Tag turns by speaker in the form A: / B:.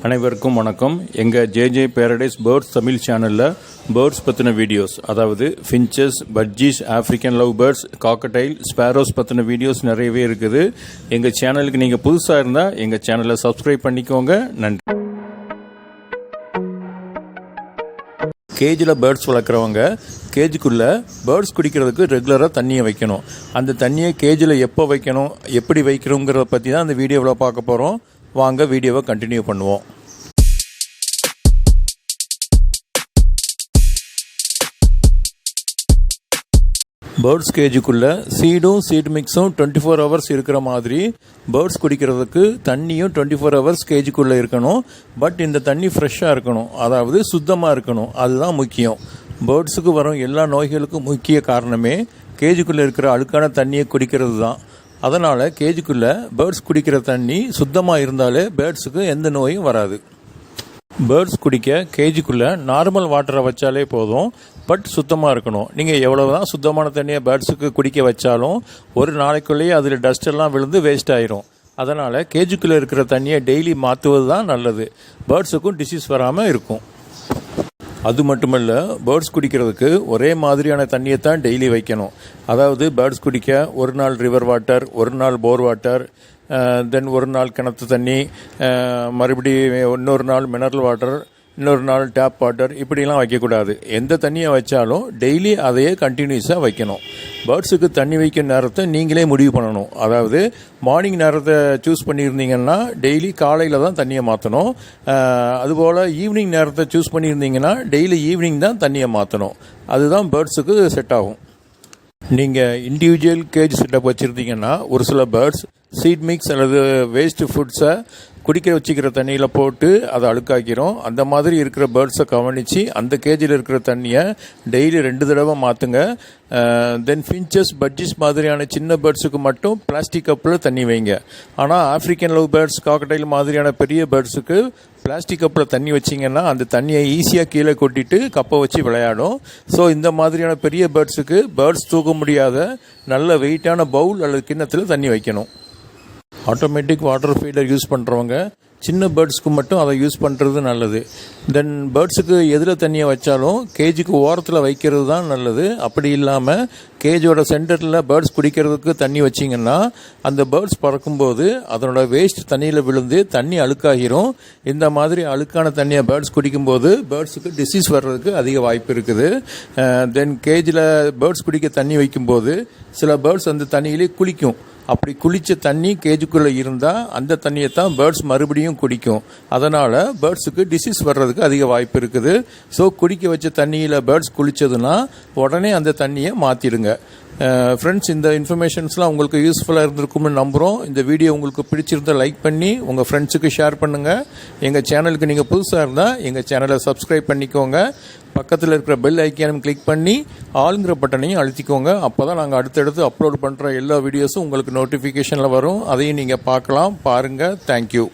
A: அனைவருக்கும் வணக்கம். எங்கள் ஜேஜே பேரடைஸ் பேர்ட்ஸ் தமிழ் சேனலில் பேர்ட்ஸ் பற்றின வீடியோஸ், அதாவது finches, budgies, African love birds, cockatiel, sparrows பற்றின வீடியோஸ் நிறையவே இருக்குது. எங்கள் சேனலுக்கு நீங்கள் புதுசாக இருந்தால் எங்கள் சேனலை சப்ஸ்கிரைப் பண்ணிக்கோங்க. நன்றி. கேஜில் பேர்ட்ஸ் வளர்க்குறவங்க கேஜுக்குள்ளே பேர்ட்ஸ் குடிக்கிறதுக்கு ரெகுலராக தண்ணியை வைக்கணும். அந்த தண்ணியை கேஜில் எப்போ வைக்கணும், எப்படி வைக்கணுங்கிறத பற்றி தான் அந்த வீடியோவில் பார்க்க போகிறோம். வாங்க வீடியோவை கண்டினியூ பண்ணுவோம். பேர்ட்ஸ் கேஜுக்குள்ளே சீட் மிக்ஸும் 24 ஹவர்ஸ் இருக்கிற மாதிரி பேர்ட்ஸ் குடிக்கிறதுக்கு தண்ணியும் 24 ஹவர்ஸ் கேஜுக்குள்ளே இருக்கணும். பட் இந்த தண்ணி ஃப்ரெஷ்ஷாக இருக்கணும், அதாவது சுத்தமாக இருக்கணும். அதுதான் முக்கியம். பேர்ட்ஸுக்கு வரும் எல்லா நோய்களுக்கும் முக்கிய காரணமே கேஜுக்குள்ளே இருக்கிற அழுக்கான தண்ணியை குடிக்கிறது தான். அதனால் கேஜுக்குள்ளே பேர்ட்ஸ் குடிக்கிற தண்ணி சுத்தமாக இருந்தாலே பேர்ட்ஸுக்கு எந்த நோயும் வராது. பேர்ட்ஸ் குடிக்க கேஜுக்குள்ளே நார்மல் வாட்டரை வச்சாலே போதும், பட் சுத்தமாக இருக்கணும். நீங்கள் எவ்வளோ தான் சுத்தமான தண்ணியை பேர்ட்ஸுக்கு குடிக்க வச்சாலும் ஒரு நாளைக்குள்ளேயே அதில் டஸ்ட் எல்லாம் விழுந்து வேஸ்ட் ஆயிரும். அதனால் கேஜுக்குள்ளே இருக்கிற தண்ணியை டெய்லி மாற்றுவது தான் நல்லது. பேர்ட்ஸுக்கும் டிசீஸ் வராமல் இருக்கும். அது மட்டுமல்ல, பேர்ட்ஸ் குடிக்கிறதுக்கு ஒரே மாதிரியான தண்ணியை தான் டெய்லி வைக்கணும். அதாவது பேர்ட்ஸ் குடிக்க ஒரு நாள் ரிவர் வாட்டர், ஒரு நாள் போர் வாட்டர், தென் ஒரு நாள் கிணத்து தண்ணி, மறுபடியும் இன்னொரு நாள் மினரல் வாட்டர், இன்னொரு நாள் டேப் வாட்டர், இப்படிலாம் வைக்கக்கூடாது. எந்த தண்ணியை வச்சாலும் டெய்லி அதையே கண்டினியூஸாக வைக்கணும். பேர்ட்ஸுக்கு தண்ணி வைக்கிற நேரத்தை நீங்களே முடிவு பண்ணணும். அதாவது மார்னிங் நேரத்தை சூஸ் பண்ணியிருந்தீங்கன்னா டெய்லி காலையில் தான் தண்ணியை மாற்றணும். அதுபோல் ஈவினிங் நேரத்தை சூஸ் பண்ணியிருந்தீங்கன்னா டெய்லி ஈவினிங் தான் தண்ணியை மாற்றணும். அதுதான் பேர்ட்ஸுக்கு செட் ஆகும். நீங்கள் இண்டிவிஜுவல் கேஜ் செட்டப் வச்சுருந்தீங்கன்னா ஒரு சில பேர்ட்ஸ் சீட் மிக்ஸ் அல்லது வேஸ்ட் ஃபுட்ஸை குடிக்க வச்சுக்கிற தண்ணியில் போட்டு அதை அழுக்காக்கிறோம். அந்த மாதிரி இருக்கிற பேர்ட்ஸை கவனித்து அந்த கேஜில் இருக்கிற தண்ணியை டெய்லி 2 தடவை மாற்றுங்க. தென் ஃபின்ச்சஸ், பட்ஜிஸ் மாதிரியான சின்ன பேர்ட்ஸுக்கு மட்டும் பிளாஸ்டிக் கப்பில் தண்ணி வைங்க. ஆனால் ஆஃப்ரிக்கன் லவ் பேர்ட்ஸ், காக்கடைல் மாதிரியான பெரிய பேர்ட்ஸுக்கு பிளாஸ்டிக் கப்பில் தண்ணி வச்சிங்கன்னா அந்த தண்ணியை ஈஸியாக கீழே கொட்டிட்டு கப்பை வச்சு விளையாடும். ஸோ இந்த மாதிரியான பெரிய பேர்ட்ஸுக்கு பேர்ட்ஸ் தூக்க முடியாத நல்ல வெயிட்டான பவுல் அல்லது கிண்ணத்தில் தண்ணி வைக்கணும். ஆட்டோமேட்டிக் வாட்டர் ஃபீடர் யூஸ் பண்ணுறவங்க சின்ன பேர்ட்ஸ்க்கு மட்டும் அதை யூஸ் பண்ணுறது நல்லது. தென் பேர்ட்ஸுக்கு எதில் தண்ணியை வச்சாலும் கேஜுக்கு ஓரத்தில் வைக்கிறது தான் நல்லது. அப்படி இல்லாமல் கேஜோட சென்டரில் பேர்ட்ஸ் குடிக்கிறதுக்கு தண்ணி வச்சிங்கன்னா அந்த பேர்ட்ஸ் பறக்கும்போது அதனோட வேஸ்ட் தண்ணியில் விழுந்து தண்ணி அழுக்காகிரும். இந்த மாதிரி அழுக்கான தண்ணியை பேர்ட்ஸ் குடிக்கும்போது பேர்ட்ஸுக்கு டிசீஸ் வர்றதுக்கு அதிக வாய்ப்பு இருக்குது. தென் கேஜில் பேர்ட்ஸ் குடிக்க தண்ணி வைக்கும்போது சில பேர்ட்ஸ் அந்த தண்ணியிலே குளிக்கும். அப்படி குளித்த தண்ணி கேஜுக்குள்ளே இருந்தால் அந்த தண்ணியை தான் பேர்ட்ஸ் மறுபடியும் குடிக்கும். அதனால் பேர்ட்ஸுக்கு டிசீஸ் வர்றதுக்கு அதிக வாய்ப்பு இருக்குது. ஸோ குடிக்க வச்ச தண்ணியில் பேர்ட்ஸ் குளித்ததுன்னா உடனே அந்த தண்ணியை மாற்றிடுங்க. ஃப்ரெண்ட்ஸ், இந்த இன்ஃபர்மேஷன்ஸ்லாம் உங்களுக்கு யூஸ்ஃபுல்லாக இருந்திருக்கும்னு நம்புகிறோம். இந்த வீடியோ உங்களுக்கு பிடிச்சிருந்தால் லைக் பண்ணி உங்கள் ஃப்ரெண்ட்ஸுக்கு ஷேர் பண்ணுங்கள். எங்கள் சேனலுக்கு நீங்கள் புதுசாக இருந்தால் எங்கள் சேனலை சப்ஸ்கிரைப் பண்ணிக்கோங்க. பக்கத்தில் இருக்கிற பெல் ஐக்கானும் கிளிக் பண்ணி ஆளுங்கிற பட்டனையும் அழுத்திக்கோங்க. அப்போ தான் நாங்கள் அடுத்தடுத்து அப்லோட் பண்ணுற எல்லா வீடியோஸும் உங்களுக்கு நோட்டிஃபிகேஷனில் வரும். அதையும் நீங்கள் பார்க்கலாம். பாருங்கள். தேங்க்யூ.